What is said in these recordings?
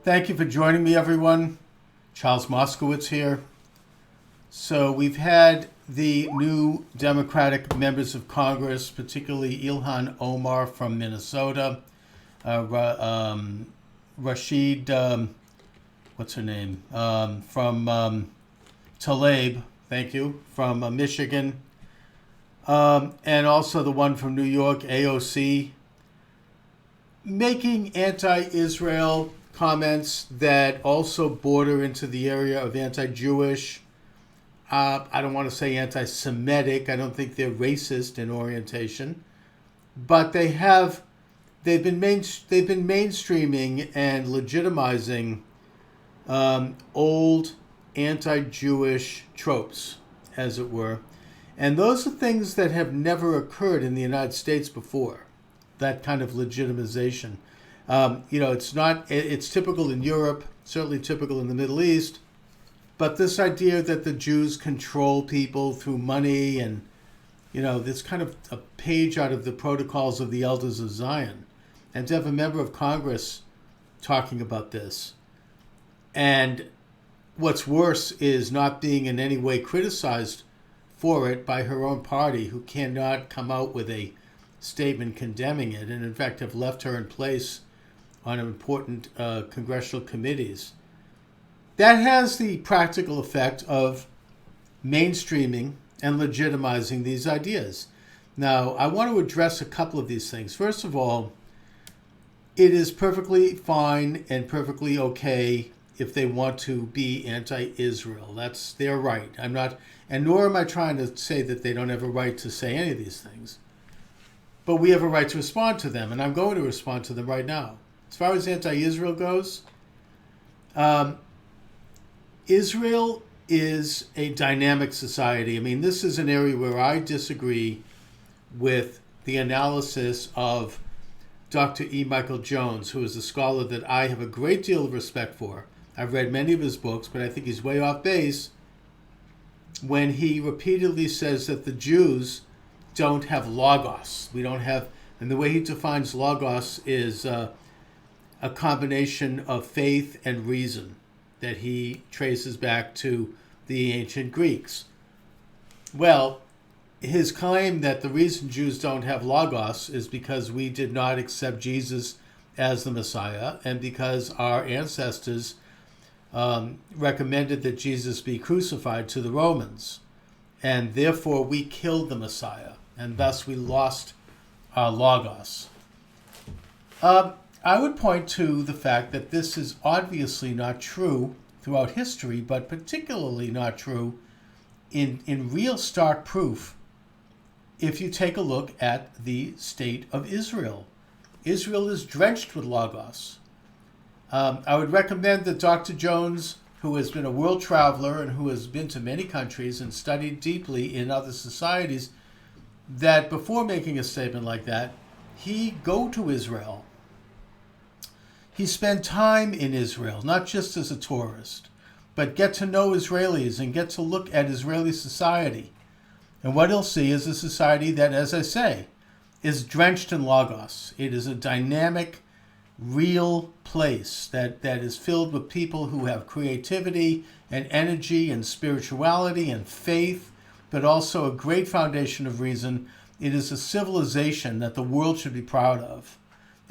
Thank you for joining me, everyone. Charles Moscowitz here. So we've had the new Democratic members of Congress, particularly Ilhan Omar from Minnesota, Rashid, what's her name, from Tlaib, thank you, from Michigan, and also the one from New York, AOC, making anti-Israel comments that also border into the area of anti-Jewish. I don't want to say anti-Semitic. I don't think they're racist in orientation, but they've been mainstreaming and legitimizing old anti-Jewish tropes, as it were, and those are things that have never occurred in the United States before. That kind of legitimization. It's typical in Europe, certainly typical in the Middle East, but this idea that the Jews control people through money and, this kind of a page out of the Protocols of the Elders of Zion. And to have a member of Congress talking about this. And what's worse is not being in any way criticized for it by her own party, who cannot come out with a statement condemning it, and in fact have left her in place on important congressional committees. That has the practical effect of mainstreaming and legitimizing these ideas. Now, I want to address a couple of these things. First of all, it is perfectly fine and perfectly okay if they want to be anti-Israel. That's their right. I'm not, and nor am I trying to say that they don't have a right to say any of these things. But we have a right to respond to them, and I'm going to respond to them right now. As far as anti-Israel goes, Israel is a dynamic society. I mean, this is an area where I disagree with the analysis of Dr. E. Michael Jones, who is a scholar that I have a great deal of respect for. I've read many of his books, but I think he's way off base when he repeatedly says that the Jews don't have logos. We don't have, and the way he defines logos is a combination of faith and reason that he traces back to the ancient Greeks. Well, his claim that the reason Jews don't have logos is because we did not accept Jesus as the Messiah, and because our ancestors recommended that Jesus be crucified to the Romans, and therefore we killed the Messiah, and thus we lost our logos. I would point to the fact that this is obviously not true throughout history, but particularly not true in real stark proof if you take a look at the state of Israel. Israel is drenched with logos. I would recommend that Dr. Jones, who has been a world traveler and who has been to many countries and studied deeply in other societies, that before making a statement like that, he go to Israel. He spent time in Israel, not just as a tourist, but get to know Israelis and get to look at Israeli society. And what he'll see is a society that, as I say, is drenched in logos. It is a dynamic, real place that is filled with people who have creativity and energy and spirituality and faith, but also a great foundation of reason. It is a civilization that the world should be proud of,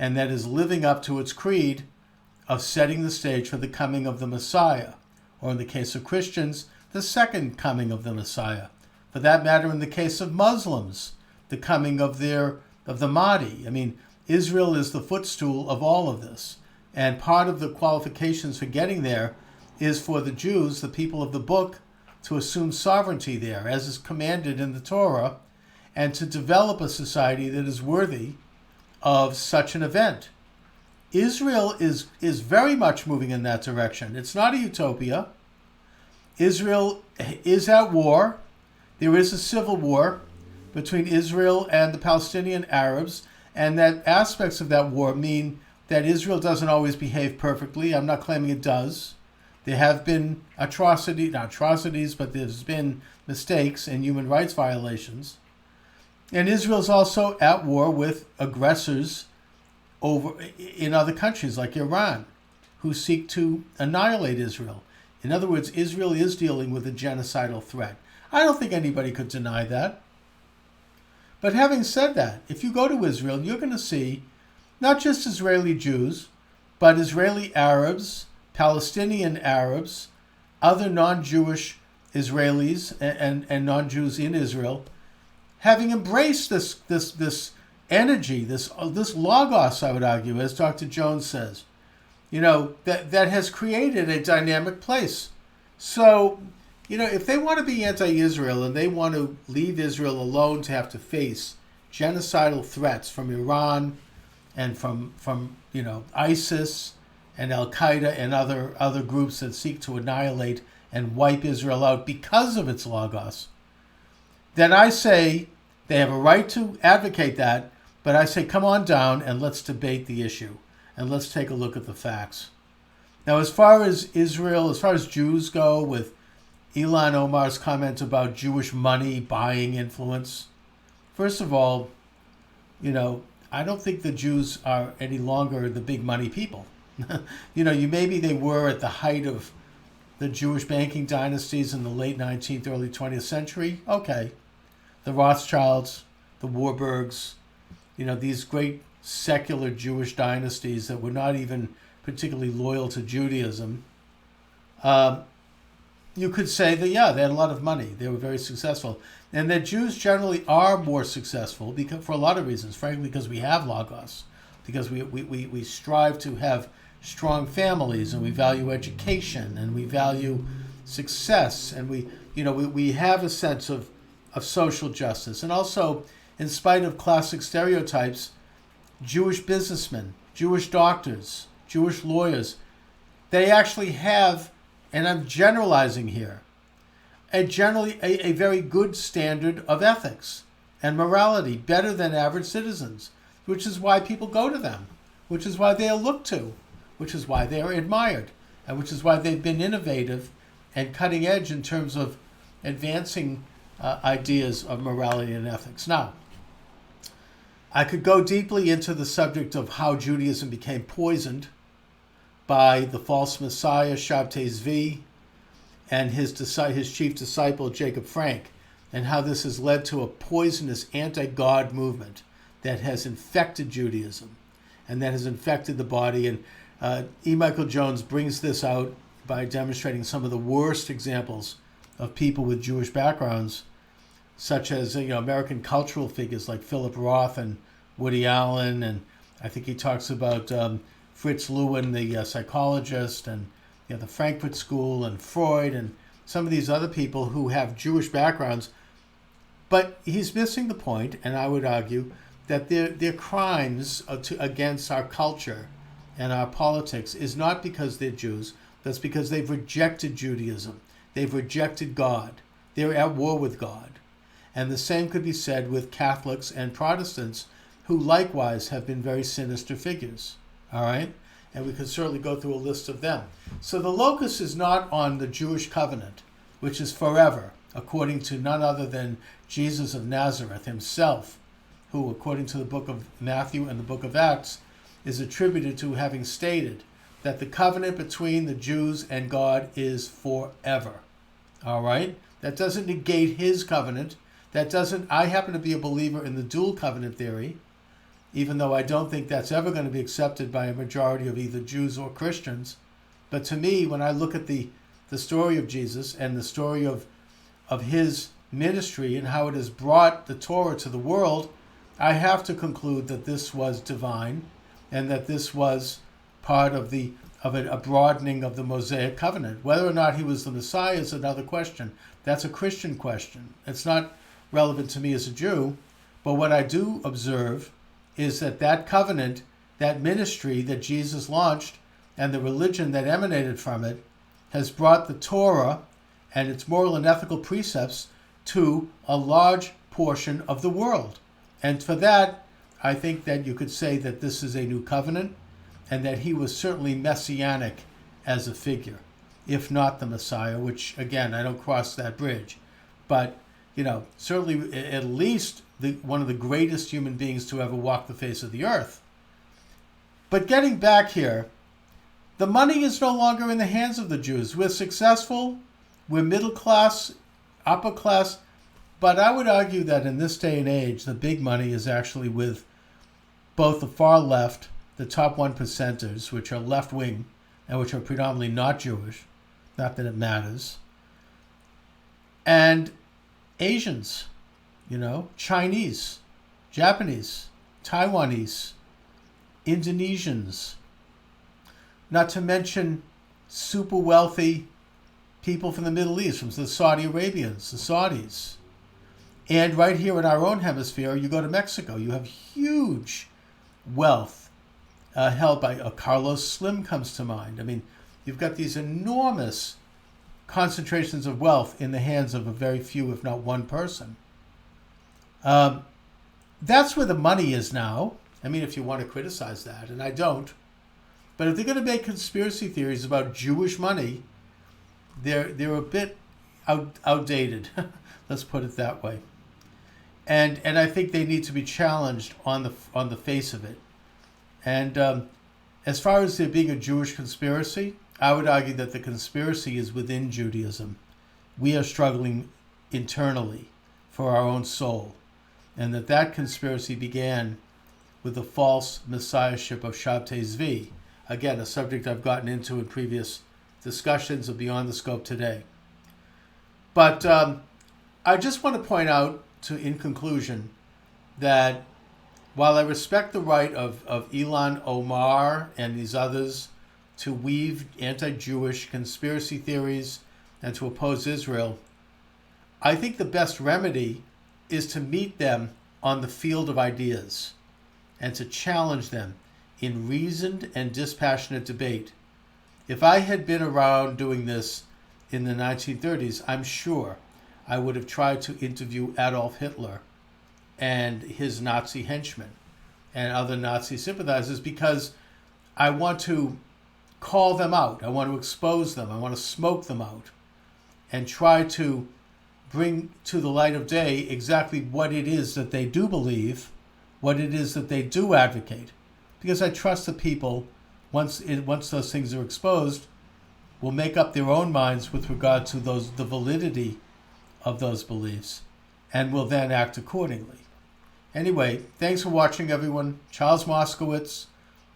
and that is living up to its creed of setting the stage for the coming of the Messiah, or in the case of Christians, the second coming of the Messiah. For that matter, in the case of Muslims, the coming of the Mahdi. I mean, Israel is the footstool of all of this. And part of the qualifications for getting there is for the Jews, the people of the book, to assume sovereignty there, as is commanded in the Torah, and to develop a society that is worthy of such an event. Israel is very much moving in that direction. It's not a utopia. Israel is at war. There is a civil war between Israel and the Palestinian Arabs, and that aspects of that war mean that Israel doesn't always behave perfectly. I'm not claiming it does. There have been not atrocities, but there's been mistakes and human rights violations. And Israel's also at war with aggressors in other countries like Iran. who seek to annihilate Israel. In other words, Israel is dealing with a genocidal threat. I don't think anybody could deny that. But having said that, if you go to Israel, you're going to see not just Israeli Jews, but Israeli Arabs, Palestinian Arabs, other non-Jewish Israelis and non-Jews in Israel, having embraced this energy, this logos, I would argue, as Dr. Jones says, that has created a dynamic place. So, if they want to be anti-Israel and they want to leave Israel alone to have to face genocidal threats from Iran and from ISIS and Al-Qaeda and other groups that seek to annihilate and wipe Israel out because of its logos, then I say they have a right to advocate that, but I say come on down and let's debate the issue and let's take a look at the facts. Now, as far as Israel, as far as Jews go, with Ilhan Omar's comment about Jewish money buying influence, first of all, I don't think the Jews are any longer the big money people. Maybe they were at the height of the Jewish banking dynasties in the late 19th, early 20th century. Okay. The Rothschilds, the Warburgs, these great secular Jewish dynasties that were not even particularly loyal to Judaism. You could say that, yeah, they had a lot of money. They were very successful. And that Jews generally are more successful for a lot of reasons, frankly, because we have logos, because we strive to have strong families, and we value education, and we value success, and we have a sense of social justice. And also, in spite of classic stereotypes, Jewish businessmen, Jewish doctors, Jewish lawyers, they actually have, and I'm generalizing here, generally a very good standard of ethics and morality, better than average citizens, which is why people go to them, which is why they are looked to, which is why they are admired, and which is why they've been innovative and cutting edge in terms of advancing ideas of morality and ethics. Now, I could go deeply into the subject of how Judaism became poisoned by the false messiah Shabtai Zvi and his chief disciple Jacob Frank, and how this has led to a poisonous anti-God movement that has infected Judaism and that has infected the body. And E. Michael Jones brings this out by demonstrating some of the worst examples of people with Jewish backgrounds, such as American cultural figures like Philip Roth and Woody Allen, and I think he talks about Fritz Lewin, the psychologist, and the Frankfurt School, and Freud, and some of these other people who have Jewish backgrounds. But he's missing the point, and I would argue that their crimes against our culture and our politics is not because they're Jews. That's because they've rejected Judaism. They've rejected God. They're at war with God. And the same could be said with Catholics and Protestants, who likewise have been very sinister figures. All right? And we could certainly go through a list of them. So the locus is not on the Jewish covenant, which is forever, according to none other than Jesus of Nazareth himself, who, according to the book of Matthew and the book of Acts, is attributed to having stated that the covenant between the Jews and God is forever. All right? That doesn't negate his covenant. I happen to be a believer in the dual covenant theory, even though I don't think that's ever going to be accepted by a majority of either Jews or Christians. But to me, when I look at the story of Jesus and the story of his ministry and how it has brought the Torah to the world, I have to conclude that this was divine and that this was part of a broadening of the Mosaic covenant. Whether or not he was the Messiah is another question. That's a Christian question. It's not relevant to me as a Jew, but what I do observe is that covenant, that ministry that Jesus launched, and the religion that emanated from it has brought the Torah and its moral and ethical precepts to a large portion of the world. And for that, I think that you could say that this is a new covenant and that he was certainly messianic as a figure, if not the Messiah, which, again, I don't cross that bridge. But, certainly at least one of the greatest human beings to ever walk the face of the earth. But getting back here, The money is no longer in the hands of the Jews. We're successful, we're middle class, upper class, but I would argue that in this day and age, the big money is actually with both the far left, the top 1%ers, which are left-wing and which are predominantly not Jewish, not that it matters, and Asians, Chinese, Japanese, Taiwanese, Indonesians, not to mention super wealthy people from the Middle East, from the Saudi Arabians, the Saudis. And right here in our own hemisphere, you go to Mexico, you have huge wealth held by Carlos Slim comes to mind. I mean, you've got these enormous concentrations of wealth in the hands of a very few, if not one person. That's where the money is now. I mean, if you want to criticize that, and I don't. But if they're going to make conspiracy theories about Jewish money, they're a bit outdated. Let's put it that way. And I think they need to be challenged on the face of it. And as far as there being a Jewish conspiracy, I would argue that the conspiracy is within Judaism. We are struggling internally for our own soul, and that conspiracy began with the false messiahship of Shabtai Zvi. Again, a subject I've gotten into in previous discussions of Beyond the Scope today. But I just want to point out, in conclusion, that while I respect the right of Ilan Omar and these others to weave anti-Jewish conspiracy theories and to oppose Israel, I think the best remedy is to meet them on the field of ideas and to challenge them in reasoned and dispassionate debate. If I had been around doing this in the 1930s, I'm sure I would have tried to interview Adolf Hitler and his Nazi henchmen and other Nazi sympathizers, because I want to call them out. I want to expose them. I want to smoke them out and try to bring to the light of day exactly what it is that they do believe, what it is that they do advocate. Because I trust the people, once those things are exposed, will make up their own minds with regard to the validity of those beliefs, and will then act accordingly. Anyway, thanks for watching, everyone. Charles Moscowitz.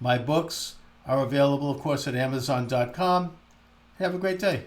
My books are available, of course, at Amazon.com. Have a great day.